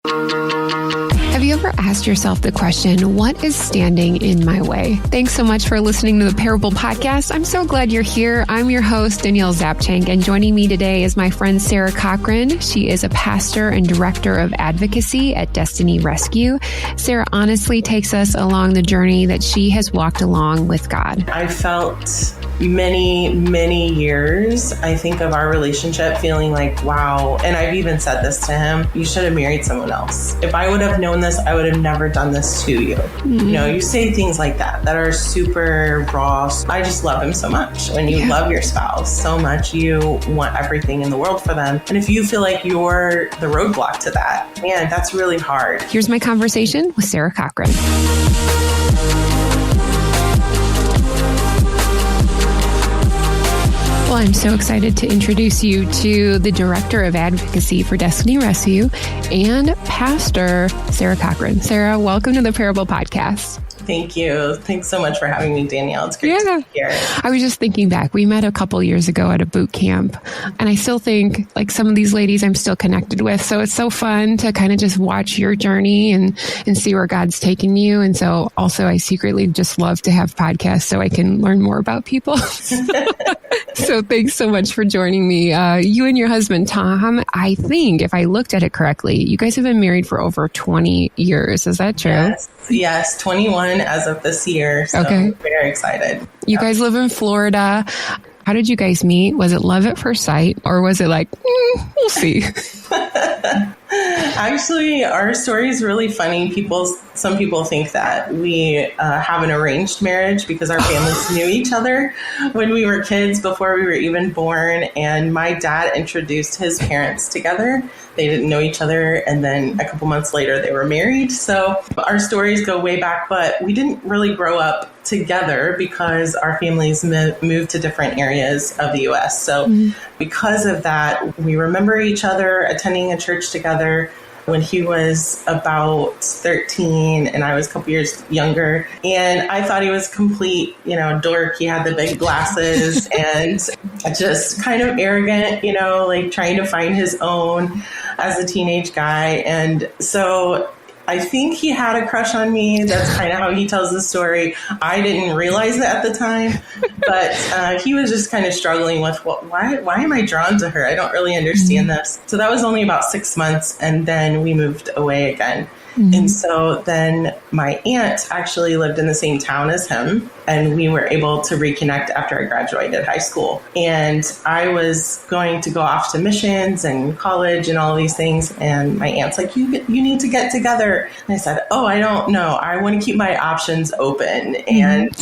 Have you ever asked yourself the question, what is standing in my way? Thanks so much for listening to the Parable Podcast. I'm so glad you're here. I'm your host, Danielle Zapchenk, and joining me today is my friend Sarah Cochran. She is a pastor and director of advocacy at Destiny Rescue. Sarah honestly takes us along the journey that she has walked along with God. I felt many years, I think, of our relationship feeling like, wow. And I've even said this to him, you should have married someone else. If I would have known this, I would have never done this to you. You know, you say things like that are super raw. I just love him so much. When you love your spouse so much, you want everything in the world for them. And if you feel like you're the roadblock to that, man, that's really hard. Here's my conversation with Sarah Cochran. Well, I'm so excited to introduce you to the Director of Advocacy for Destiny Rescue and Pastor Sarah Cochran. Sarah, welcome to the Parable Podcast. Thank you. Thanks so much for having me, Danielle. It's great to be here. I was just thinking back. We met a couple years ago at a boot camp, and I still think like some of these ladies I'm still connected with. So it's so fun to kind of just watch your journey and see where God's taken you. And so also I secretly just love to have podcasts so I can learn more about people. So thanks so much for joining me. You and your husband, Tom, I think if I looked at it correctly, you guys have been married for over 20 years. Is that true? Yes, 21 as of this year. So I'm very excited. You guys live in Florida. How did you guys meet? Was it love at first sight, or was it like, we'll see? Actually, our story is really funny. Some people think that we have an arranged marriage because our families knew each other when we were kids before we were even born. And my dad introduced his parents together. They didn't know each other. And then a couple months later, they were married. So our stories go way back, but we didn't really grow up together because our families moved to different areas of the U.S. So because of that, we remember each other attending a church together when he was about 13 and I was a couple years younger. And I thought he was complete, dork. He had the big glasses and just kind of arrogant, like trying to find his own as a teenage guy. And so I think he had a crush on me. That's kind of how he tells the story. I didn't realize it at the time, but he was just kind of struggling with, why am I drawn to her? I don't really understand this. So that was only about 6 months, and then we moved away again. And so then my aunt actually lived in the same town as him, and we were able to reconnect after I graduated high school. And I was going to go off to missions and college and all these things. And my aunt's like, you need to get together. And I said, I don't know. I want to keep my options open. And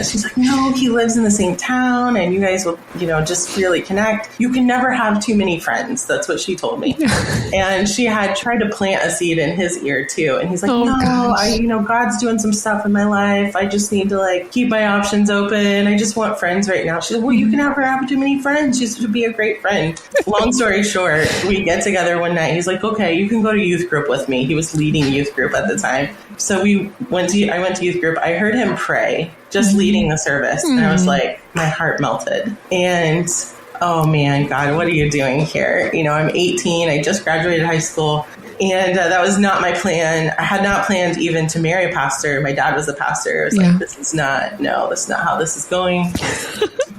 she's like, no, he lives in the same town and you guys will, just really connect. You can never have too many friends. That's what she told me. And she had tried to plant a seed in his ear too. And he's like, God's doing some stuff in my life. I just need to keep my options open. I just want friends right now. She said, well, you can never have too many friends. You should be a great friend. Long story short, we get together one night. He's like, okay, you can go to youth group with me. He was leading youth group at the time. So I went to youth group. I heard him pray, just leading the service. And I was like, my heart melted. And oh man, God, what are you doing here? I'm 18. I just graduated high school. And that was not my plan. I had not planned even to marry a pastor. My dad was a pastor. I was like, this is not how this is going.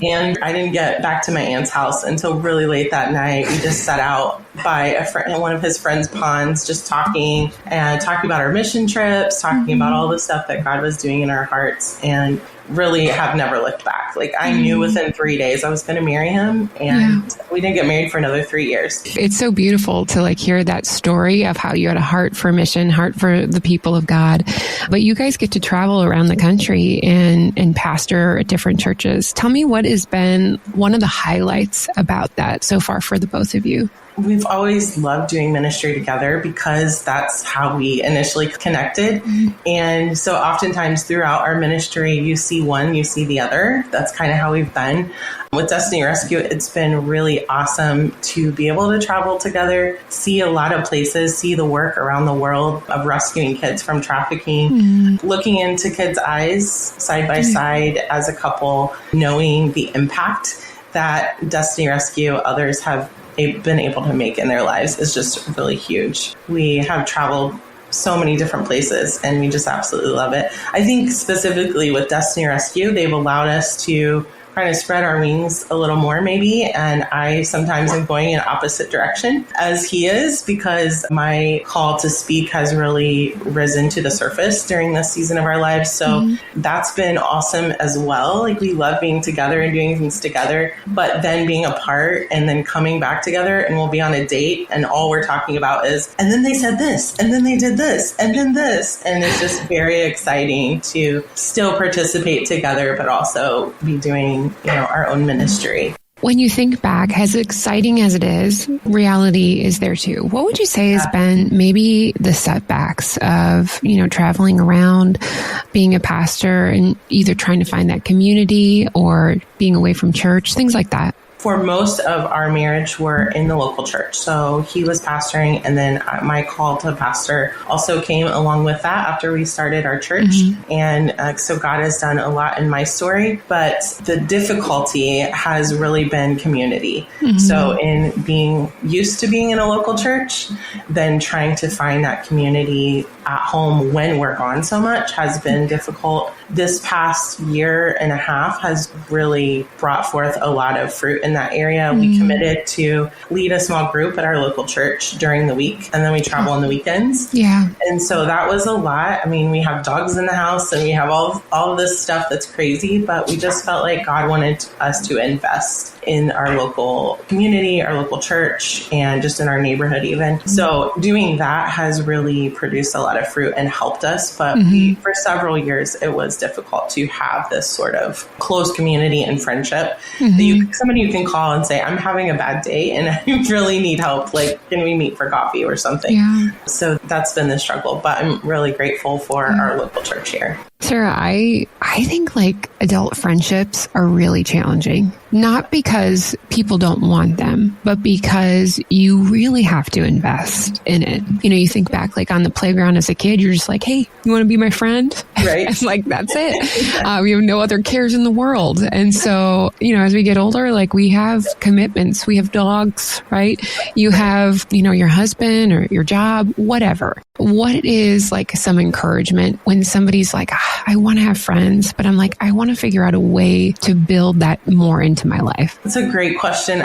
And I didn't get back to my aunt's house until really late that night. We just sat out by one of his friend's ponds, just talking about our mission trips, talking about all the stuff that God was doing in our hearts, and really have never looked back. I knew within 3 days I was going to marry him, and we didn't get married for another 3 years. It's so beautiful to hear that story of how you had a heart for mission, heart for the people of God. But you guys get to travel around the country and pastor at different churches. Tell me what has been one of the highlights about that so far for the both of you. We've always loved doing ministry together because that's how we initially connected. And so oftentimes throughout our ministry, you see one, you see the other. That's kind of how we've been. With Destiny Rescue, it's been really awesome to be able to travel together, see a lot of places, see the work around the world of rescuing kids from trafficking, looking into kids' eyes side by side as a couple, knowing the impact that Destiny Rescue, others have been able to make in their lives is just really huge. We have traveled so many different places and we just absolutely love it. I think specifically with Destiny Rescue, they've allowed us to kind of spread our wings a little more maybe. And I sometimes am going in opposite direction as he is, because my call to speak has really risen to the surface during this season of our lives. So that's been awesome as well. Like, we love being together and doing things together, but then being apart and then coming back together, and we'll be on a date and all we're talking about is, and then they said this, and then they did this, and then this. And it's just very exciting to still participate together, but also be doing, our own ministry. When you think back, as exciting as it is, reality is there too. What would you say has been maybe the setbacks of, traveling around, being a pastor, and either trying to find that community or being away from church, things like that? For most of our marriage, we're in the local church. So he was pastoring, and then my call to pastor also came along with that after we started our church. And so God has done a lot in my story, but the difficulty has really been community. So in being used to being in a local church, then trying to find that community at home when we're gone so much has been difficult. This past year and a half has really brought forth a lot of fruit in that area. We committed to lead a small group at our local church during the week, and then we travel on the weekends. Yeah. And so that was a lot. I mean, we have dogs in the house and we have all of this stuff that's crazy, but we just felt like God wanted us to invest in our local community, our local church, and just in our neighborhood even. So doing that has really produced a lot of fruit and helped us. But for several years, it was difficult to have this sort of close community and friendship. Somebody you can call and say, I'm having a bad day and I really need help. Like, can we meet for coffee or something? Yeah. So that's been the struggle, but I'm really grateful for our local church here. Sarah, I think like adult friendships are really challenging, not because people don't want them, but because you really have to invest in it. You think back like on the playground as a kid, you're just like, hey, you want to be my friend? Right. And like, that's it. We have no other cares in the world. And so, as we get older, like we have commitments, we have dogs, right? You have, your husband or your job, whatever. What is like some encouragement when somebody's like, I want to have friends, but I'm like, I want to figure out a way to build that more into my life? That's a great question.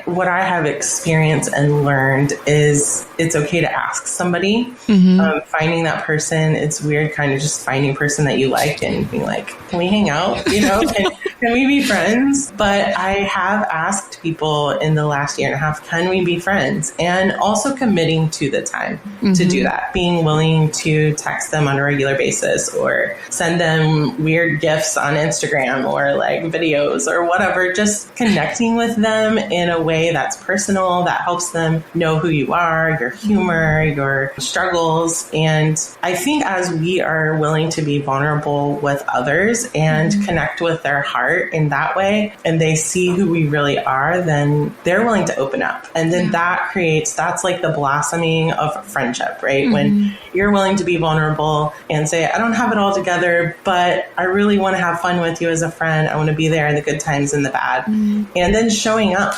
What I have experienced and learned is it's okay to ask somebody. Finding that person, it's weird kind of just finding a person that you like and being like, can we hang out? Can we be friends? But I have asked people in the last year and a half, can we be friends? And also committing to the time to do that, being willing to text them on a regular basis or send them weird gifts on Instagram or like videos or whatever, just connecting with them in a way that's personal, that helps them know who you are, your humor, your struggles. And I think as we are willing to be vulnerable with others and connect with their heart in that way, and they see who we really are, then they're willing to open up. And then that's like the blossoming of friendship, right? When you're willing to be vulnerable and say, I don't have it all together, but I really want to have fun with you as a friend. I want to be there in the good times and the bad. And then showing up,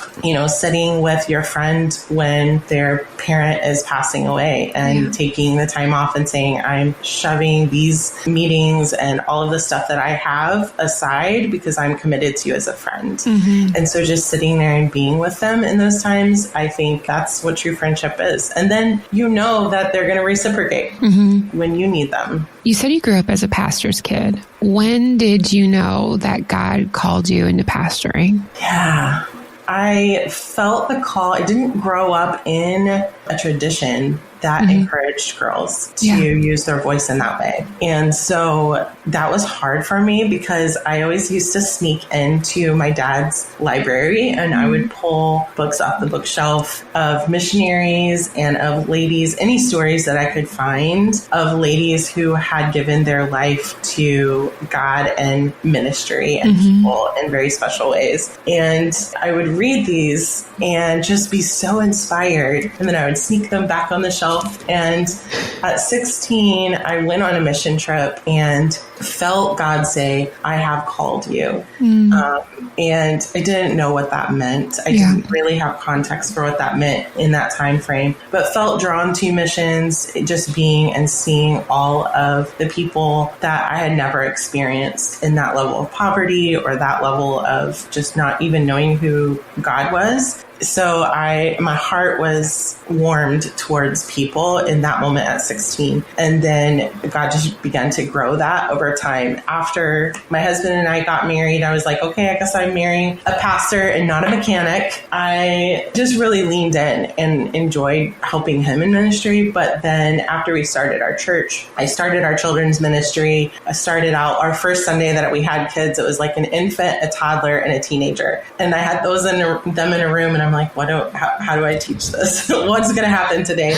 sitting with your friend when their parent is passing away and taking the time off and saying, I'm shoving these meetings and all of the stuff that I have aside because I'm committed to you as a friend. And so just sitting there and being with them in those times, I think that's what true friendship is. And then that they're going to reciprocate when you need them. You said you grew up as a pastor's kid. When did you know that God called you into pastoring? Yeah, I felt the call. I didn't grow up in a tradition that encouraged girls to use their voice in that way. And so that was hard for me because I always used to sneak into my dad's library and I would pull books off the bookshelf of missionaries and of ladies, any stories that I could find of ladies who had given their life to God and ministry and people in very special ways. And I would read these and just be so inspired. And then I would sneak them back on the shelf. And at 16, I went on a mission trip and felt God say, I have called you. And I didn't know what that meant. I didn't really have context for what that meant in that time frame, but felt drawn to missions, just being and seeing all of the people that I had never experienced in that level of poverty or that level of just not even knowing who God was. So my heart was warmed towards people in that moment at 16. And then God just began to grow that over time. After my husband and I got married, I was like, okay, I guess I'm marrying a pastor and not a mechanic. I just really leaned in and enjoyed helping him in ministry. But then after we started our church, I started our children's ministry. I started out our first Sunday that we had kids. It was like an infant, a toddler, and a teenager. And I had them in a room, and I'm like, how do I teach this? What's going to happen today?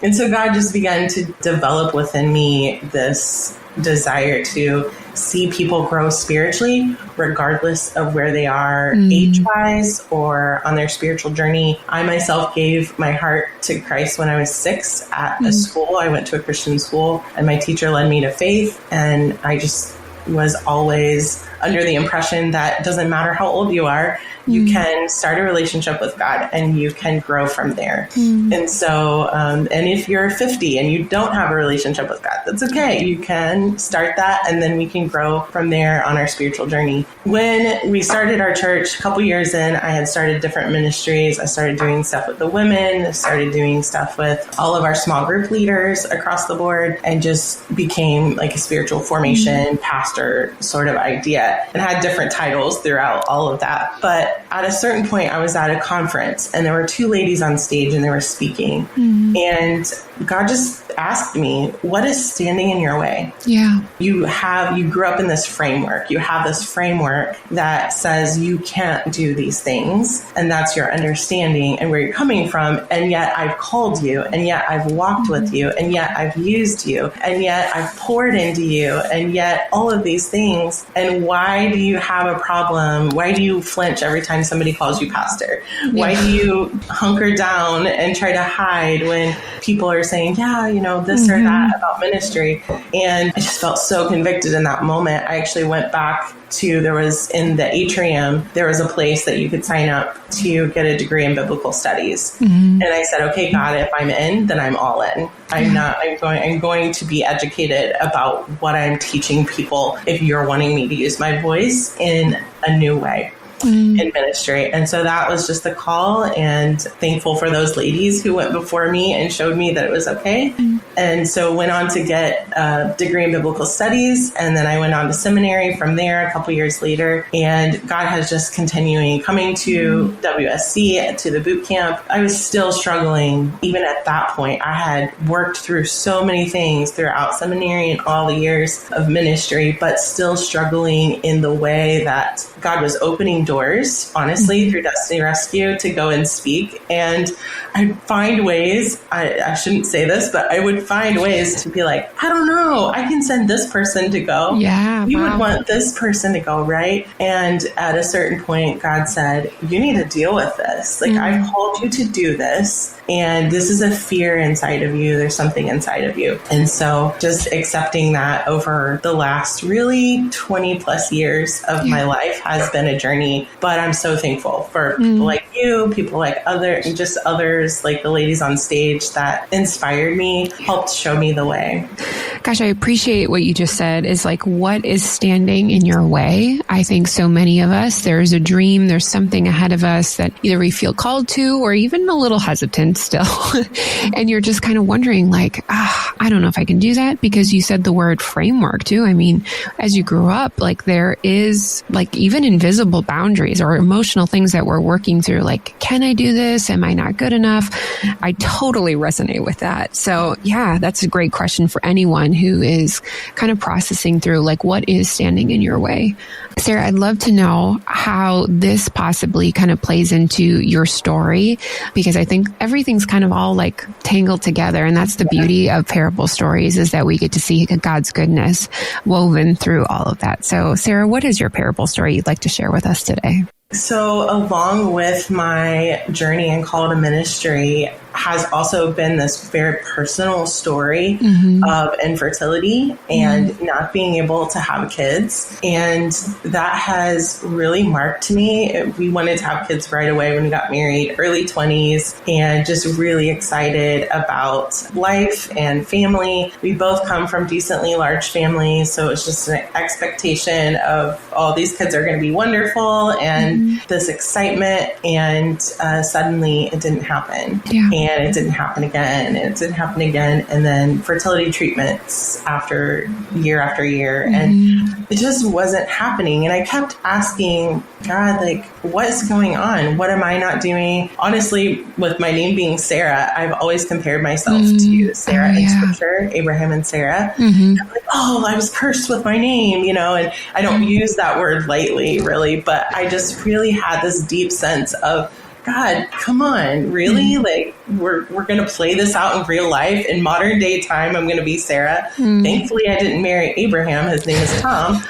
And so God just began to develop within me this desire to see people grow spiritually, regardless of where they are age-wise or on their spiritual journey. I myself gave my heart to Christ when I was 6 at a school. I went to a Christian school, and my teacher led me to faith, and I just was always under the impression that it doesn't matter how old you are, you can start a relationship with God and you can grow from there. And so, and if you're 50 and you don't have a relationship with God, that's okay. You can start that, and then we can grow from there on our spiritual journey. When we started our church, a couple years in, I had started different ministries. I started doing stuff with the women. I started doing stuff with all of our small group leaders across the board, and just became like a spiritual formation pastor sort of idea, and had different titles throughout all of that. But at a certain point, I was at a conference, and there were 2 ladies on stage, and they were speaking. And God just asked me, what is standing in your way? Yeah. You grew up in this framework. You have this framework that says you can't do these things. And that's your understanding and where you're coming from. And yet I've called you, and yet I've walked with you, and yet I've used you, and yet I've poured into you, and yet all of these things. And why do you have a problem? Why do you flinch every time somebody calls you pastor? Why do you hunker down and try to hide when people are saying, yeah, this or that about ministry? And I just felt so convicted in that moment. I actually went back there was in the atrium, there was a place that you could sign up to get a degree in biblical studies. And I said, okay, God, if I'm in, then I'm all in. I'm going to be educated about what I'm teaching people if you're wanting me to use my voice in a new way. In ministry. And so that was just the call, and thankful for those ladies who went before me and showed me that it was okay. And so went on to get a degree in biblical studies. And then I went on to seminary from there a couple years later. And God has just continuing coming to WSC, to the boot camp. I was still struggling. Even at that point, I had worked through so many things throughout seminary and all the years of ministry, but still struggling in the way that God was opening doors, honestly, through Destiny Rescue to go and speak. And I'd find ways, I shouldn't say this, but I would find ways to be like, I don't know, I can send this person to go. Yeah, you would want this person to go, right? And at a certain point, God said, you need to deal with this. Like, I've called you to do this. And this is a fear inside of you. There's something inside of you. And so just accepting that over the last really 20 plus years of my life has been a journey. But I'm so thankful for people like you, people like others, like the ladies on stage that inspired me, helped show me the way. Gosh, I appreciate what you just said is like, what is standing in your way? I think so many of us, there's a dream, there's something ahead of us that either we feel called to or even a little hesitant still. And you're just kind of wondering like, I don't know if I can do that, because you said the word framework too. I mean, as you grew up, like there is like even invisible boundaries or emotional things that we're working through. Like, can I do this? Am I not good enough? I totally resonate with that. So yeah, that's a great question for anyone who is kind of processing through like, what is standing in your way? Sarah, I'd love to know how this possibly kind of plays into your story, because I think everything's kind of all like tangled together. And that's the beauty of parable stories, is that we get to see God's goodness woven through all of that. So Sarah, what is your parable story you'd like to share with us today? So along with my journey and call to ministry, has also been this very personal story of infertility and not being able to have kids. And that has really marked me. We wanted to have kids right away when we got married, early 20s, and just really excited about life and family. We both come from decently large families, so it's just an expectation of all these kids are going to be wonderful and this excitement, and suddenly it didn't happen. And it didn't happen again, and it didn't happen again, and then fertility treatments after year, and it just wasn't happening. And I kept asking God, like, what's going on? What am I not doing? Honestly, with my name being Sarah, I've always compared myself to Sarah in Scripture, Abraham and Sarah. I'm like, oh, I was cursed with my name, and I don't use that word lightly, really, but I just really had this deep sense of, God, come on, really? Like, we're going to play this out in real life. In modern day time, I'm going to be Sarah. Thankfully, I didn't marry Abraham. His name is Tom.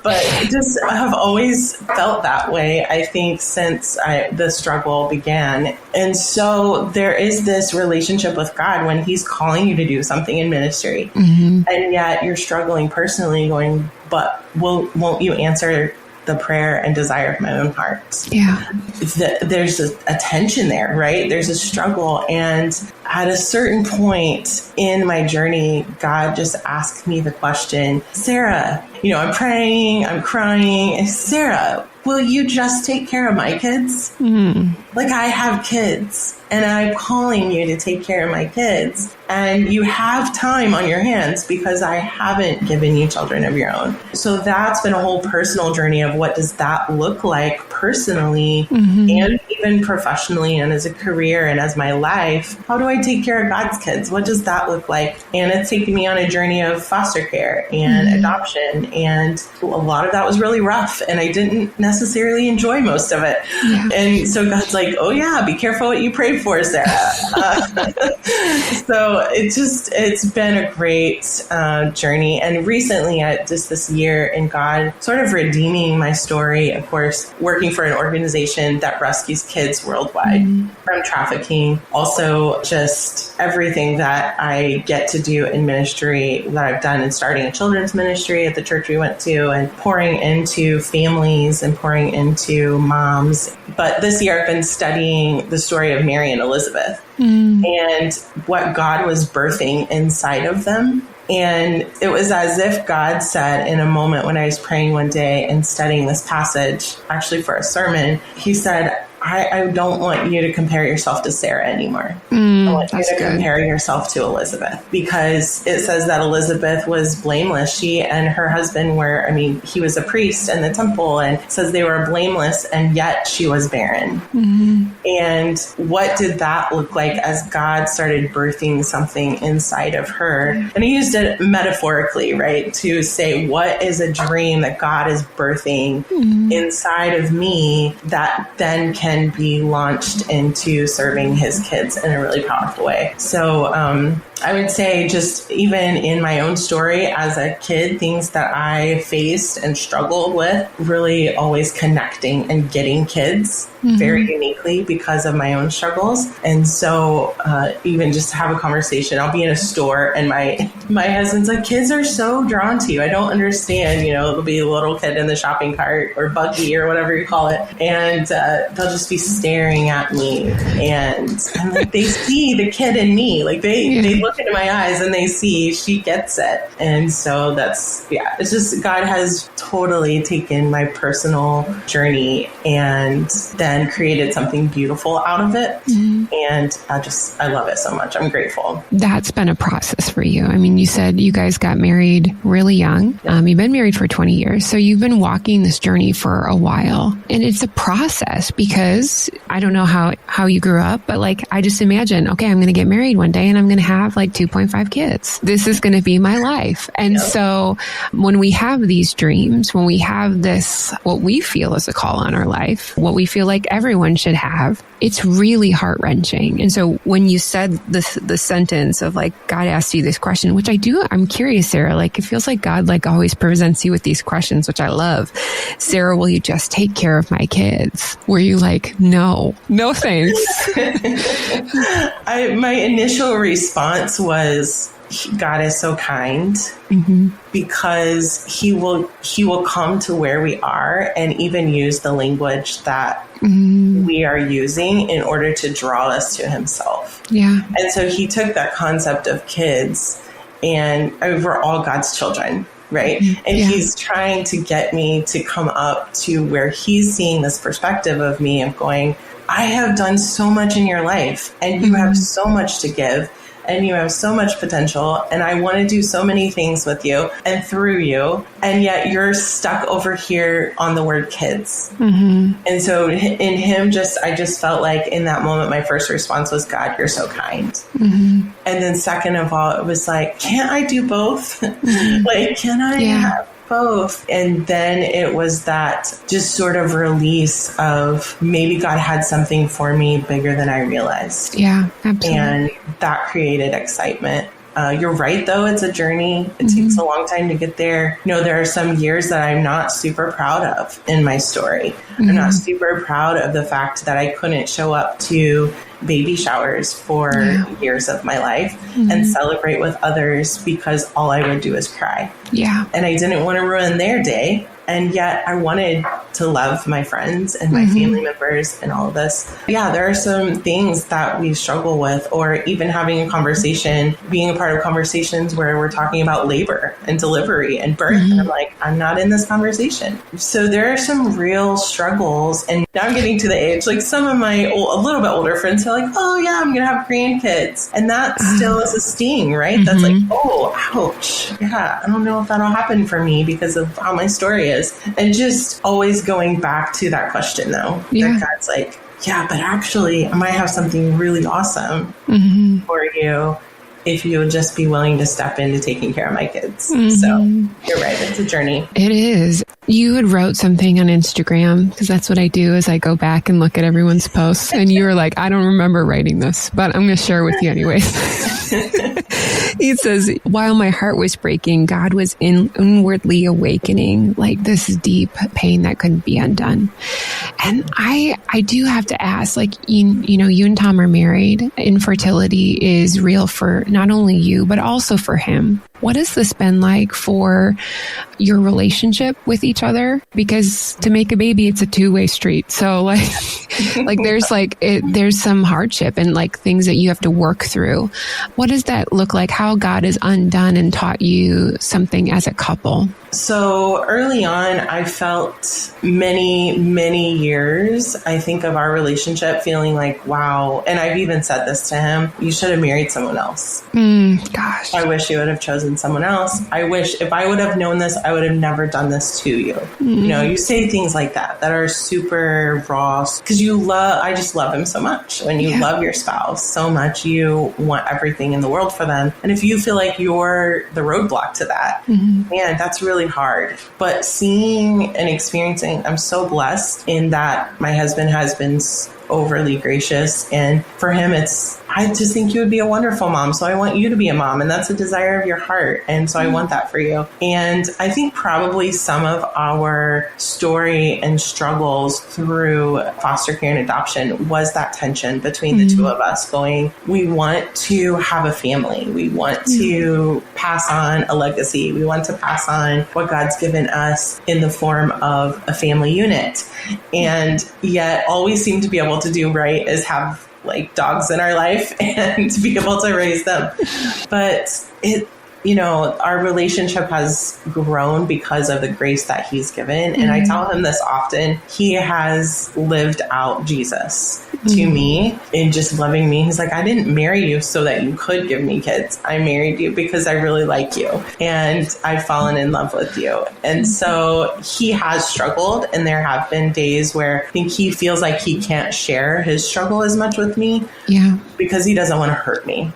But just I have always felt that way, I think, since the struggle began. And so there is this relationship with God when he's calling you to do something in ministry. And yet you're struggling personally, going, but won't you answer the prayer and desire of my own heart? There's a tension there, right? There's a struggle. And at a certain point in my journey, God just asked me the question, Sarah, I'm praying, I'm crying. Sarah, will you just take care of my kids? Like, I have kids and I'm calling you to take care of my kids. And you have time on your hands because I haven't given you children of your own. So that's been a whole personal journey of what does that look like personally and even professionally and as a career and as my life. How do I take care of God's kids? What does that look like? And it's taken me on a journey of foster care and adoption. And a lot of that was really rough and I didn't necessarily enjoy most of it. And so God's like, oh yeah, be careful what you pray for, Sarah. So it's been a great journey. And recently, just this year in God, sort of redeeming my story, of course, working for an organization that rescues kids worldwide from trafficking. Also, just everything that I get to do in ministry that I've done in starting a children's ministry at the church we went to and pouring into families and pouring into moms. But this year I've been studying the story of Mary and Elizabeth and what God was birthing inside of them. And it was as if God said in a moment when I was praying one day and studying this passage, actually for a sermon, he said, I don't want you to compare yourself to Sarah anymore. I want you to compare yourself to Elizabeth, because it says that Elizabeth was blameless. She and her husband were, he was a priest in the temple, and it says they were blameless, and yet she was barren. And what did that look like as God started birthing something inside of her? And he used it metaphorically, right, to say, what is a dream that God is birthing inside of me that then can be launched into serving his kids in a really powerful way. So I would say just even in my own story as a kid, things that I faced and struggled with, really always connecting and getting kids very uniquely because of my own struggles. And so even just to have a conversation, I'll be in a store and my husband's like, kids are so drawn to you. I don't understand, it'll be a little kid in the shopping cart or buggy or whatever you call it. And they'll just be staring at me. And I'm like, they see the kid in me. Like they look into my eyes and they see she gets it. And so it's just God has totally taken my personal journey and then created something beautiful out of it. And I love it so much. I'm grateful. That's been a process for you. You said you guys got married really young. You've been married for 20 years. So you've been walking this journey for a while. And it's a process because I don't know how you grew up, but I just imagine, okay, I'm going to get married one day and I'm going to have like 2.5 kids. This is going to be my life. And so when we have these dreams, when we have this, what we feel is a call on our life, what we feel like everyone should have, it's really heart-wrenching. And so when you said the sentence of like, God asked you this question, which I'm curious, Sarah, like it feels like God like always presents you with these questions, which I love. Sarah, will you just take care of my kids? Were you like, no thanks? My initial response was, God is so kind, because he will come to where we are and even use the language that we are using in order to draw us to himself. Yeah. And so he took that concept of kids, and we're all God's children, right? And he's trying to get me to come up to where he's seeing this perspective of me of going, I have done so much in your life, and you have so much to give, and you have so much potential, and I want to do so many things with you and through you, and yet you're stuck over here on the word kids. And so in him, I just felt like in that moment, my first response was, God, you're so kind. And then second of all, it was like, can't I do both? Like, can I have both? And then it was that just sort of release of maybe God had something for me bigger than I realized. Yeah, absolutely. And that created excitement. You're right, though. It's a journey. It takes a long time to get there. You know, there are some years that I'm not super proud of in my story. I'm not super proud of the fact that I couldn't show up to baby showers for years of my life and celebrate with others because all I would do is cry. Yeah. And I didn't want to ruin their day. And yet I wanted to love my friends and my family members and all of this. Yeah, there are some things that we struggle with, or even having a conversation, being a part of conversations where we're talking about labor and delivery and birth. And I'm like, I'm not in this conversation. So there are some real struggles. And now I'm getting to the age, like some of my a little bit older friends are like, oh yeah, I'm going to have grandkids. And that still is a sting, right? That's like, oh, ouch. Yeah, I don't know if that'll happen for me because of how my story is. And just always going back to that question, though, that God's like, yeah, but actually I might have something really awesome for you if you would just be willing to step into taking care of my kids. So you're right. It's a journey. It is. You had wrote something on Instagram, because that's what I do is I go back and look at everyone's posts, and you were like, I don't remember writing this, but I'm going to share with you anyways. He says, while my heart was breaking, God was inwardly awakening, like this deep pain that couldn't be undone. And I do have to ask, like, you know, you and Tom are married. Infertility is real for not only you, but also for him. What has this been like for your relationship with each other? Because to make a baby, it's a two-way street. So there's some hardship and like things that you have to work through. What does that look like? How God has undone and taught you something as a couple? So early on, I felt many, many years, I think, of our relationship feeling like, wow. And I've even said this to him, you should have married someone else. Gosh. I wish you would have chosen someone else. I wish if I would have known this, I would have never done this to you. You know, you say things like that are super raw because I just love him so much. When you love your spouse so much, you want everything in the world for them. And if you feel like you're the roadblock to that, man, that's really hard. But seeing and experiencing, I'm so blessed in that my husband has been overly gracious. And for him, I just think you would be a wonderful mom. So I want you to be a mom. And that's a desire of your heart. And so I want that for you. And I think probably some of our story and struggles through foster care and adoption was that tension between the two of us going, we want to have a family. We want to pass on a legacy. We want to pass on what God's given us in the form of a family unit. And yet all we seem to be able to do right is have like dogs in our life and to be able to raise them. But our relationship has grown because of the grace that he's given. And I tell him this often. He has lived out Jesus to me in just loving me. He's like, I didn't marry you so that you could give me kids. I married you because I really like you and I've fallen in love with you. And so he has struggled. And there have been days where I think he feels like he can't share his struggle as much with me because he doesn't want to hurt me.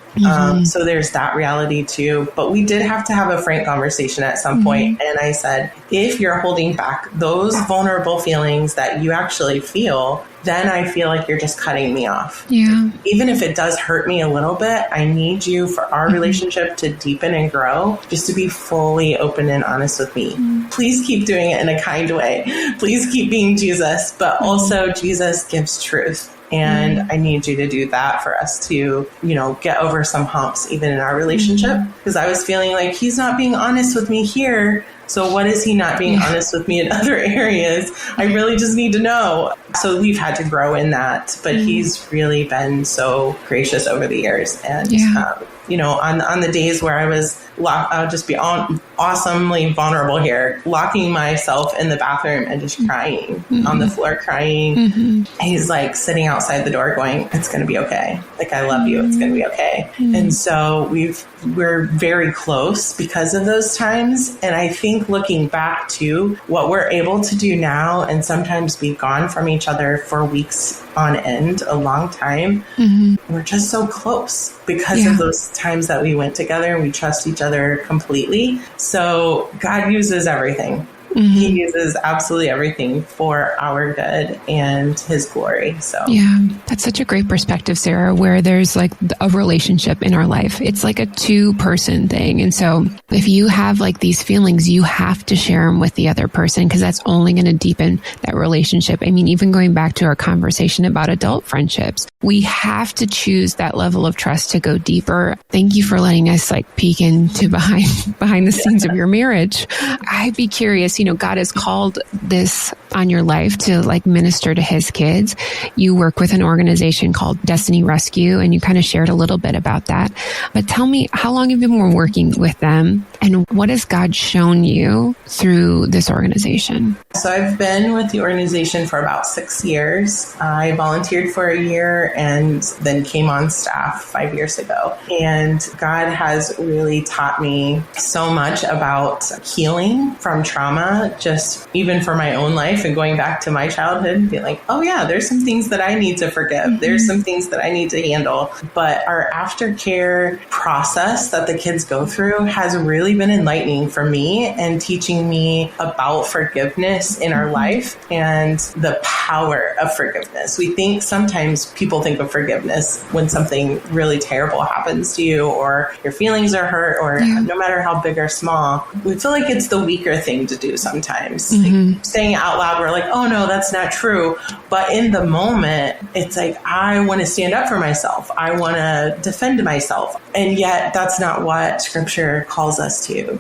So there's that reality too. But we did have to have a frank conversation at some point. And I said, if you're holding back those vulnerable feelings that you actually feel, then I feel like you're just cutting me off. Yeah. Even if it does hurt me a little bit, I need you for our relationship to deepen and grow, just to be fully open and honest with me. Please keep doing it in a kind way. Please keep being Jesus, but also Jesus gives truth. And I need you to do that for us to, get over some humps, even in our relationship. Because I was feeling like he's not being honest with me here. So what is he not being honest with me in other areas? I really just need to know. So we've had to grow in that. But he's really been so gracious over the years. And, on the days where I was locked, I'll just be awesomely vulnerable here, locking myself in the bathroom and just crying on the floor, crying. He's like sitting outside the door going, it's going to be okay. Like, I love you. It's going to be okay. And so we're very close because of those times. And I think looking back to what we're able to do now and sometimes be gone from each other for weeks on end, a long time, we're just so close because of those times that we went together and we trust each other completely. So God uses everything. He uses absolutely everything for our good and his glory. So that's such a great perspective, Sarah, where there's like a relationship in our life. It's like a two-person thing. And so if you have like these feelings, you have to share them with the other person, because that's only going to deepen that relationship. I mean, even going back to our conversation about adult friendships, we have to choose that level of trust to go deeper. Thank you for letting us like peek into behind the scenes of your marriage. I'd be curious, God has called this on your life to like minister to his kids. You work with an organization called Destiny Rescue, and you kind of shared a little bit about that. But tell me, how long have you been working with them, and what has God shown you through this organization? So I've been with the organization for about 6 years. I volunteered for a year and then came on staff 5 years ago. And God has really taught me so much about healing from trauma, just even for my own life and going back to my childhood and being like, oh yeah, there's some things that I need to forgive. There's some things that I need to handle. But our aftercare process that the kids go through has really been enlightening for me and teaching me about forgiveness in our life and the power of forgiveness. We think sometimes people think of forgiveness when something really terrible happens to you or your feelings are hurt or no matter how big or small, we feel like it's the weaker thing to do sometimes. Like, saying it out loud, we're like, oh no, that's not true. But in the moment, it's like, I want to stand up for myself. I want to defend myself. And yet that's not what scripture calls us to.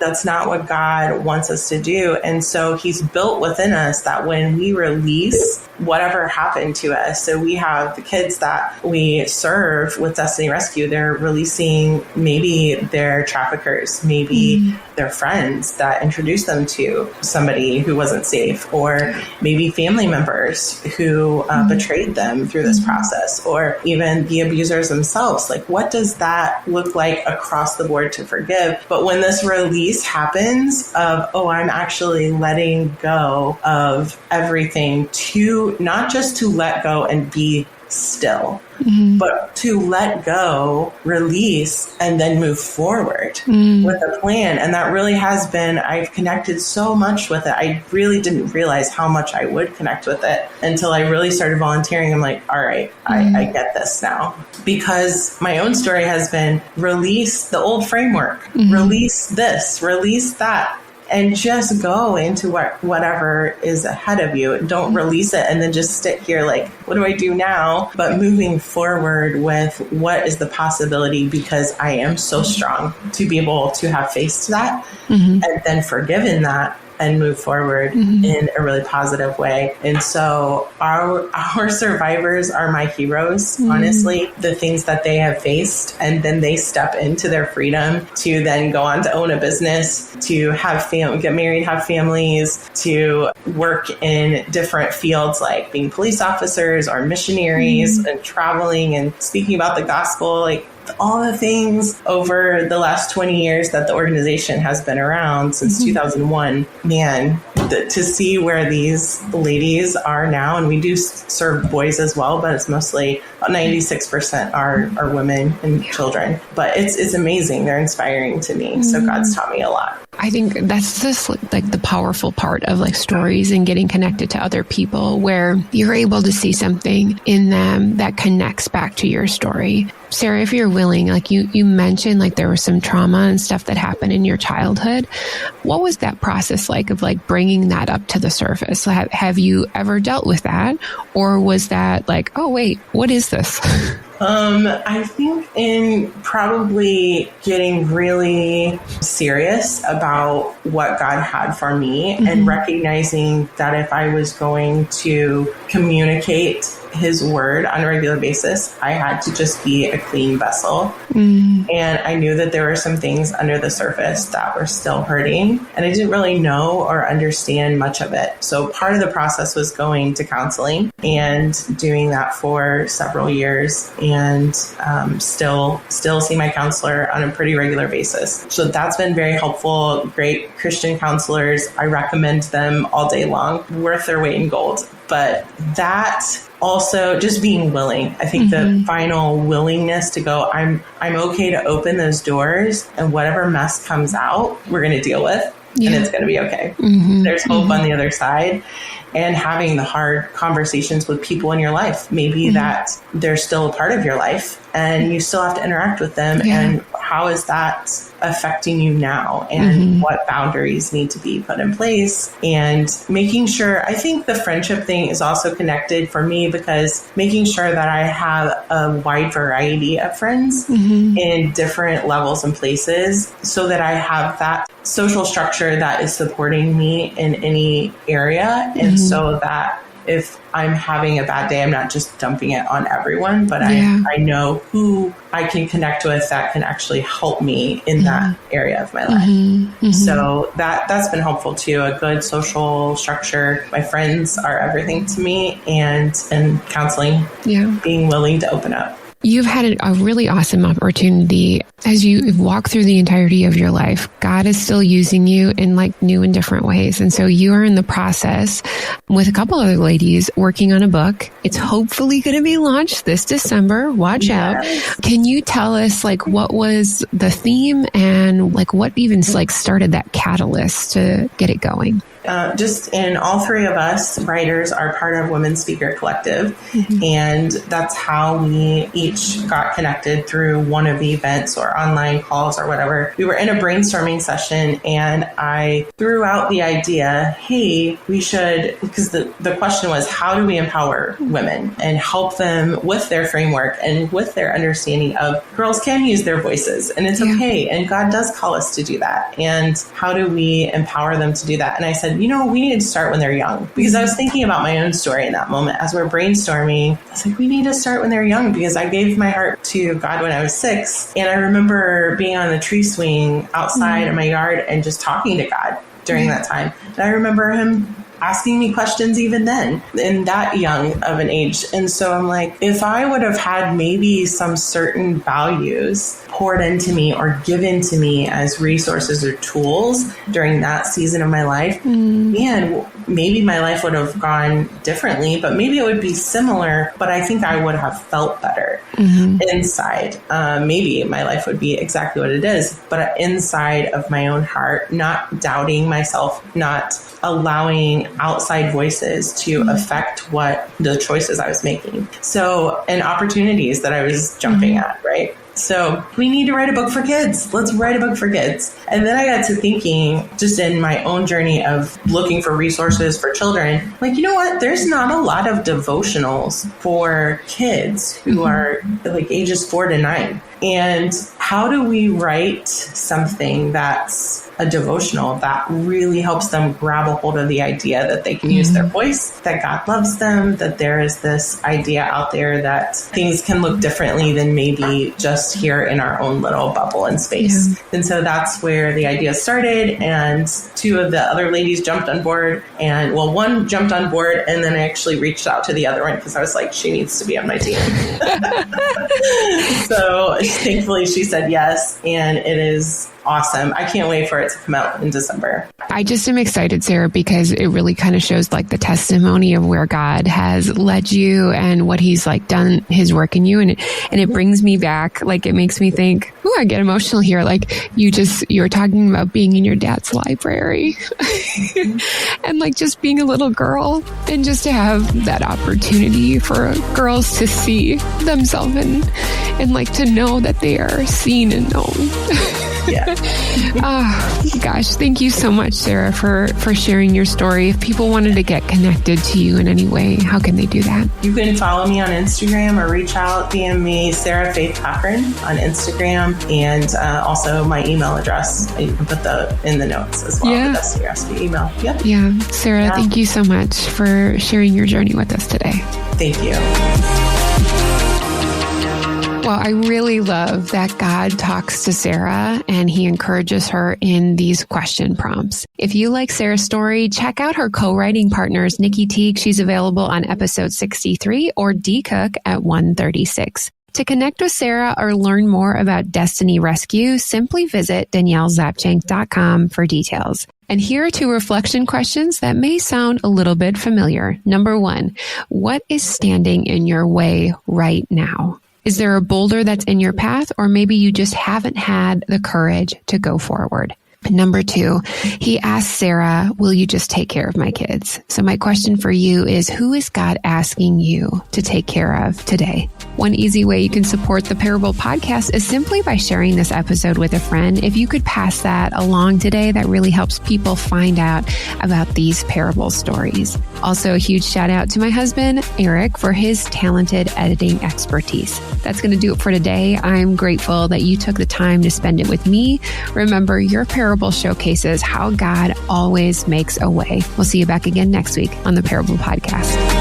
That's not what God wants us to do. And so he's built within us that when we release whatever happened to us, so we have the kids that we serve with Destiny Rescue, they're releasing maybe their traffickers, maybe their friends that introduced them to somebody who wasn't safe, or maybe family members who betrayed them through this process, or even the abusers themselves. Like, what does that look like across the board to forgive? But when this release happens of, oh, I'm actually letting go of everything, to not just to let go and be still, but to let go, release, and then move forward with a plan. And that really has been, I've connected so much with it. I really didn't realize how much I would connect with it until I really started volunteering. I'm like, all right, I get this now. Because my own story has been release the old framework, release this, release that. And just go into whatever is ahead of you. Don't release it and then just sit here like, what do I do now? But moving forward with what is the possibility, because I am so strong to be able to have faced that and then forgiven that and move forward in a really positive way. And so our survivors are my heroes, honestly, the things that they have faced. And then they step into their freedom to then go on to own a business, to have get married, have families, to work in different fields like being police officers or missionaries and traveling and speaking about the gospel, like all the things over the last 20 years that the organization has been around since 2001. Man, to see where these ladies are now, and we do serve boys as well, but it's mostly 96% are women and children. But it's amazing. They're inspiring to me. So God's taught me a lot. I think that's just like the powerful part of like stories and getting connected to other people, where you're able to see something in them that connects back to your story. Sarah, if you're willing, like you mentioned, like there was some trauma and stuff that happened in your childhood. What was that process like of like bringing that up to the surface? Have you ever dealt with that? Or was that like, oh, wait, what is this? I think in probably getting really serious about what God had for me and recognizing that if I was going to communicate his word on a regular basis, I had to just be a clean vessel. And I knew that there were some things under the surface that were still hurting, and I didn't really know or understand much of it. So part of the process was going to counseling and doing that for several years, and still see my counselor on a pretty regular basis. So that's been very helpful. Great Christian counselors. I recommend them all day long. Worth their weight in gold. But that also just being willing. I think the final willingness to go, I'm okay to open those doors, and whatever mess comes out, we're going to deal with, and it's going to be okay. There's hope on the other side. And having the hard conversations with people in your life, maybe that they're still a part of your life and you still have to interact with them. And how is that affecting you now? And what boundaries need to be put in place? And making sure, I think the friendship thing is also connected for me, because making sure that I have a wide variety of friends in different levels and places, so that I have that social structure that is supporting me in any area. And so that if I'm having a bad day, I'm not just dumping it on everyone, but I know who I can connect with that can actually help me in that area of my life. So that's been helpful too. A good social structure. My friends are everything to me, and counseling, being willing to open up. You've had a really awesome opportunity as you walk through the entirety of your life. God is still using you in like new and different ways. And so you are in the process with a couple other ladies working on a book. It's hopefully going to be launched this December. Watch out. Can you tell us like what was the theme and like what even like started that catalyst to get it going? Just in all three of us writers are part of Women Speaker Collective. And that's how we each got connected through one of the events or online calls or whatever. We were in a brainstorming session and I threw out the idea, hey, we should, because the question was, how do we empower women and help them with their framework and with their understanding of girls can use their voices and it's okay. And God does call us to do that. And how do we empower them to do that? And I said, we need to start when they're young, because I was thinking about my own story in that moment as we're brainstorming. I was like, we need to start when they're young, because I gave my heart to God when I was 6. And I remember being on the tree swing outside of my yard and just talking to God during that time. And I remember him asking me questions even then, in that young of an age. And so I'm like, if I would have had maybe some certain values poured into me or given to me as resources or tools during that season of my life, man, maybe my life would have gone differently, but maybe it would be similar, but I think I would have felt better inside. Maybe my life would be exactly what it is, but inside of my own heart, not doubting myself, not allowing outside voices to affect what the choices I was making. So, and opportunities that I was jumping at, right? So we need to write a book for kids. Let's write a book for kids. And then I got to thinking, just in my own journey of looking for resources for children, like, you know what? There's not a lot of devotionals for kids who are like ages 4 to 9. And how do we write something that's a devotional that really helps them grab a hold of the idea that they can use their voice, that God loves them, that there is this idea out there that things can look differently than maybe just here in our own little bubble and space. And so that's where the idea started. And 2 of the other ladies jumped on board. And well, one jumped on board, and then I actually reached out to the other one because I was like, she needs to be on my team. So thankfully she said yes, and it is awesome. I can't wait for it to come out in December. I just am excited, Sarah, because it really kind of shows like the testimony of where God has led you and what he's like done his work in you. And it brings me back, like it makes me think, ooh, I get emotional here. Like you were talking about being in your dad's library and like just being a little girl and just to have that opportunity for girls to see themselves and like to know that they are seen and known. Yeah. Gosh, thank you so much, Sarah, for sharing your story. If people wanted to get connected to you in any way, how can they do that? You can follow me on Instagram or reach out, DM me, Sarah Faith Cochran on Instagram, and also my email address. You can put in the notes as well. Yeah. The Dostoevsky email. Yep. Yeah. Sarah, thank you so much for sharing your journey with us today. Thank you. Well, I really love that God talks to Sarah and he encourages her in these question prompts. If you like Sarah's story, check out her co-writing partners, Nikki Teague. She's available on episode 63 or D Cook at 136. To connect with Sarah or learn more about Destiny Rescue, simply visit daniellezapchenk.com for details. And here are 2 reflection questions that may sound a little bit familiar. Number 1, what is standing in your way right now? Is there a boulder that's in your path, or maybe you just haven't had the courage to go forward? And number 2, he asked Sarah, will you just take care of my kids? So my question for you is, who is God asking you to take care of today? One easy way you can support the Parable Podcast is simply by sharing this episode with a friend. If you could pass that along today, that really helps people find out about these parable stories. Also, a huge shout out to my husband, Eric, for his talented editing expertise. That's going to do it for today. I'm grateful that you took the time to spend it with me. Remember, your parable showcases how God always makes a way. We'll see you back again next week on the Parable Podcast.